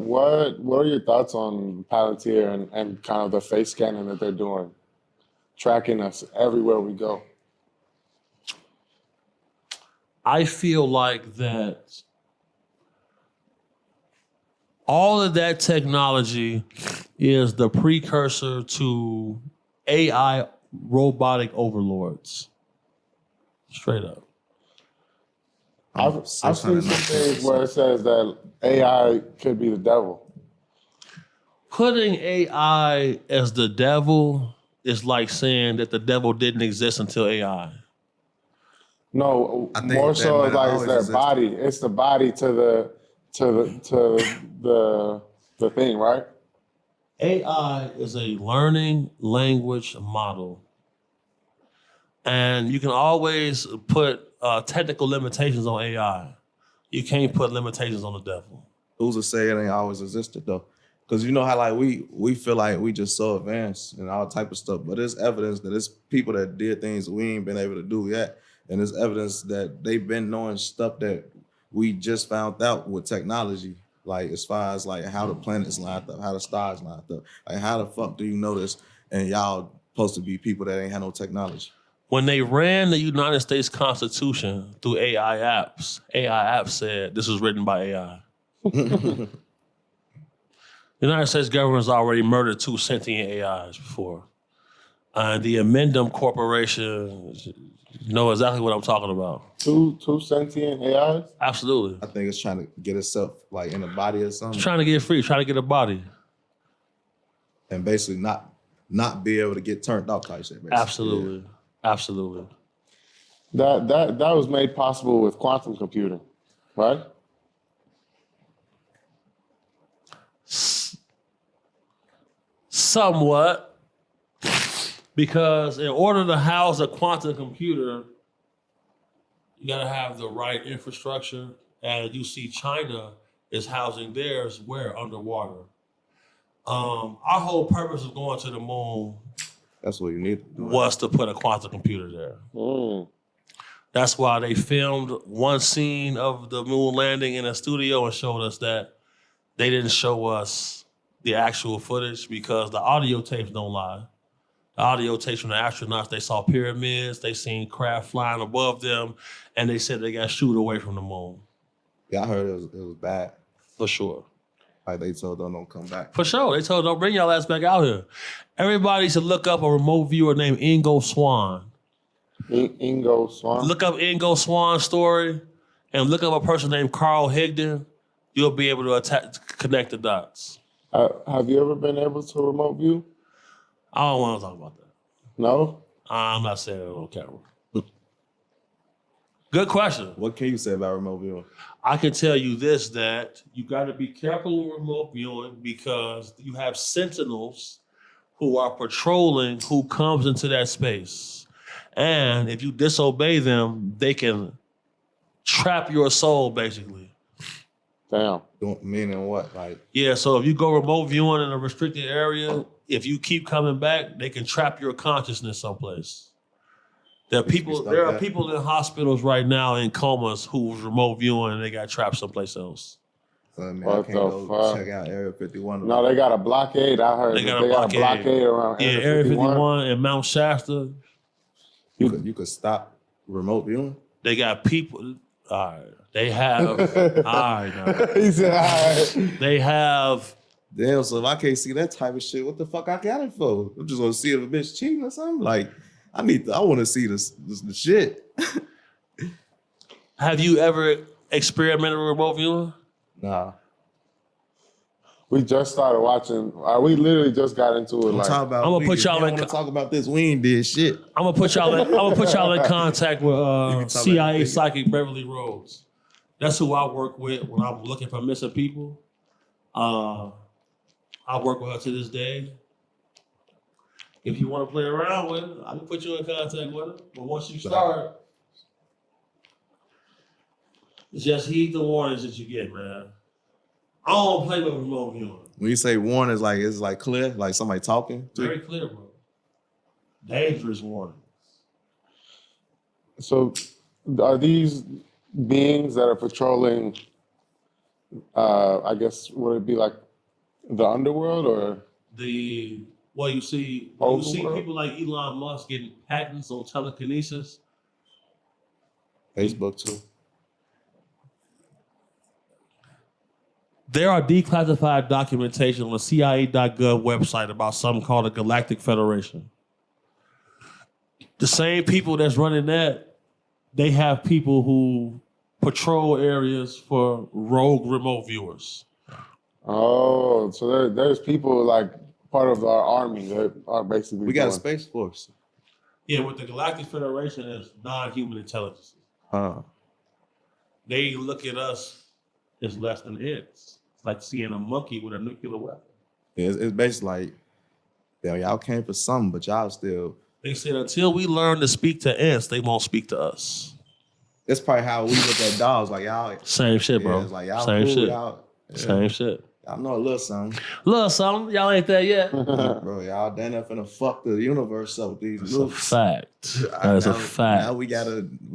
what are your thoughts on Palantir and kind of the face scanning that they're doing, tracking us everywhere we go? I feel like that all of that technology is the precursor to AI robotic overlords. Straight up. I've seen some things where it says that AI could be the devil. Putting AI as the devil is like saying that the devil didn't exist until AI. No, more so like it's their body. It's the body to the thing, right? AI is a learning language model. And you can always put technical limitations on AI. You can't put limitations on the devil. Who's to say it ain't always existed though? Because you know how like we feel like we just so advanced and all type of stuff, but there's evidence that it's people that did things we ain't been able to do yet. And there's evidence that they've been knowing stuff that we just found out with technology. Like as far as like how the planets lined up, how the stars lined up. Like how the fuck do you know this? And y'all supposed to be people that ain't had no technology. When they ran the United States Constitution through AI apps said this was written by AI. The United States government's already murdered 2 sentient AIs before. The Amendum Corporation know exactly what I'm talking about. Two sentient AIs? Absolutely. I think it's trying to get itself like in a body or something. It's trying to get free, trying to get a body. And basically not be able to get turned off type shit. Basically. Absolutely. Yeah. Absolutely. That was made possible with quantum computing, right? Somewhat. Because in order to house a quantum computer, you gotta have the right infrastructure. And you see China is housing theirs where? Underwater. Our whole purpose of going to the moon that's what you need to do. Was to put a quantum computer there. Mm. That's why they filmed one scene of the moon landing in a studio and showed us that. They didn't show us the actual footage because the audio tapes don't lie. The audio tapes from the astronauts, they saw pyramids, they seen craft flying above them, and they said they got shooed away from the moon. Yeah, I heard it was bad. For sure. Like they told them don't come back. For sure. They told them don't bring y'all ass back out here. Everybody should look up a remote viewer named Ingo Swann. Ingo Swann? Look up Ingo Swann's story and look up a person named Carl Higdon. You'll be able to connect the dots. Have you ever been able to remote view? I don't want to talk about that. No? I'm not saying it on camera. Good question. What can you say about remote viewing? I can tell you this, that you got to be careful with remote viewing because you have sentinels who are patrolling who comes into that space. And if you disobey them, they can trap your soul, basically. Damn. Meaning what? Like, yeah, so if you go remote viewing in a restricted area, if you keep coming back, they can trap your consciousness someplace. There are people in hospitals right now in comas who was remote viewing and they got trapped someplace else. So, I can't go check out Area 51. No, they got a blockade. I heard they got a blockade around Area 51 and Mount Shasta. You could stop remote viewing? They got people. All right. They have. All right. Now. He said, all right. They have. Damn, so if I can't see that type of shit, what the fuck I got it for? I'm just gonna see if a bitch cheating or something? Like, I want to see the shit. Have you ever experimented with remote viewing? Nah. We just started watching. We literally just got into it. I'm gonna put y'all in. Talk about this. We ain't did shit. I'm gonna put y'all in contact with CIA psychic Beverly Rhodes. That's who I work with when I'm looking for missing people. I work with her to this day. If you want to play around with it, I can put you in contact with her. But once you start, just heed the warnings that you get, man. I don't play with remote viewing. When you say warning, it's like clear, like somebody talking? Very clear, bro. Dangerous warnings. So are these beings that are patrolling I guess would it be like the underworld or You see Overworld? people like Elon Musk getting patents on telekinesis. Facebook too. There are declassified documentation on the CIA.gov website about something called the Galactic Federation. The same people that's running that, they have people who patrol areas for rogue remote viewers. Oh, so there's people like part of our army that are basically We got a doing- space force. Yeah, with the Galactic Federation is non-human intelligence. Huh. They look at us as less than ants. It's like seeing a monkey with a nuclear weapon. It's basically like, damn, y'all came for something, but y'all still. They said until we learn to speak to ants, they won't speak to us. That's probably how we look at dogs. Like y'all. Same shit, bro. Yeah, it's like y'all Same cool, shit. y'all. Yeah. Same shit. Y'all know a little something. Little something. Y'all ain't there yet. Bro, y'all done up finna fuck the universe up with these It's a nukes. fact. That is a fact. Now we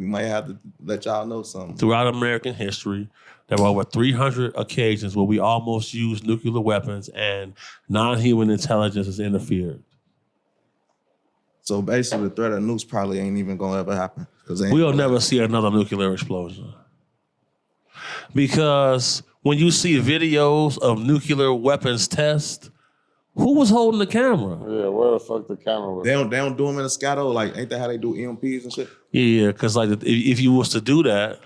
might have to let y'all know something. Throughout American history, there were over 300 occasions where we almost used nuclear weapons and non-human intelligence has interfered. So basically, the threat of nukes probably ain't even gonna ever happen. We'll never see another nuclear explosion. Because when you see videos of nuclear weapons tests, who was holding the camera? Yeah, where the fuck the camera was? They don't do them in the sky though. Like, ain't that how they do EMPs and shit? Yeah, because like if you was to do that,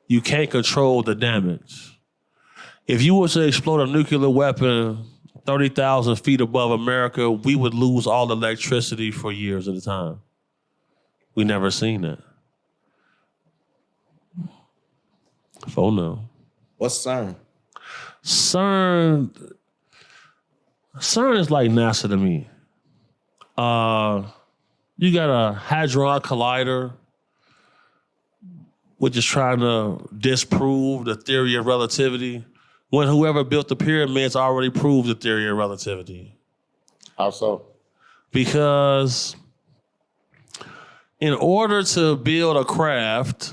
you can't control the damage. If you was to explode a nuclear weapon 30,000 feet above America, we would lose all electricity for years at a time. We never seen that. Oh no. What's CERN? CERN is like NASA to me. You got a hadron collider, which is trying to disprove the theory of relativity, when whoever built the pyramids already proved the theory of relativity. How so? Because in order to build a craft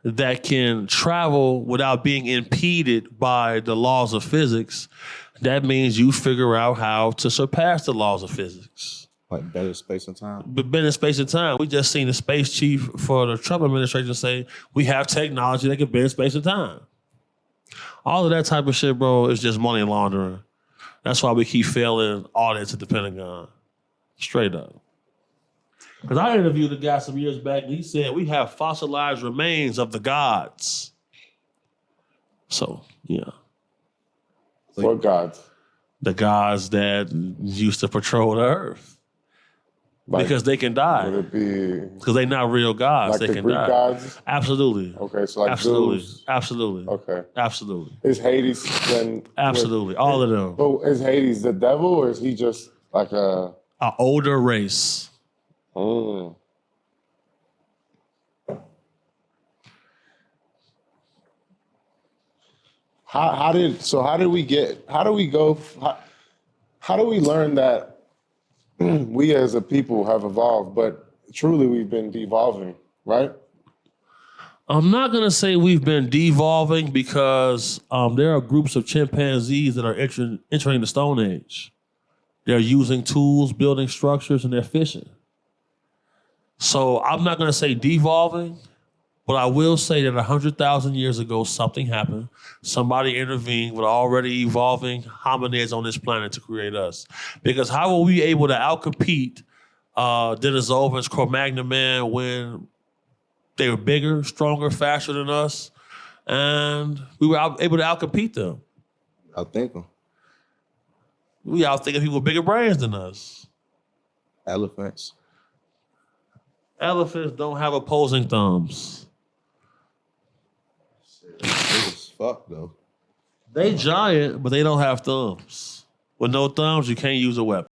that can travel without being impeded by the laws of physics, that means you figure out how to surpass the laws of physics. Like better space and time? But been in space and time. We just seen the space chief for the Trump administration say, we have technology that can bend space and time. All of that type of shit, bro, is just money laundering. That's why we keep failing audits at the Pentagon. Straight up. Because I interviewed a guy some years back, and he said, we have fossilized remains of the gods. So, yeah. What gods? The gods that used to patrol the earth. Like, Because they can die. would it be Because they're not real gods. like They the can Greek die. gods? Absolutely. Okay, so like Absolutely. Zeus. Absolutely. Okay. Absolutely. Is Hades then? Absolutely. All of them. But is Hades the devil or is he just like a? An older race. Mm. How do we learn that we as a people have evolved, but truly we've been devolving, right? I'm not going to say we've been devolving because there are groups of chimpanzees that are entering the Stone Age. They're using tools, building structures, and they're fishing. So I'm not going to say devolving, but I will say that 100,000 years ago, something happened. Somebody intervened with already evolving hominids on this planet to create us. Because how were we able to outcompete Denisovans, Cro-Magnon man when they were bigger, stronger, faster than us, and we were able to outcompete them? I think them. We outthinking people with bigger brains than us. Elephants. Elephants don't have opposing thumbs. Big as fuck though. They giant, but they don't have thumbs. With no thumbs, you can't use a weapon.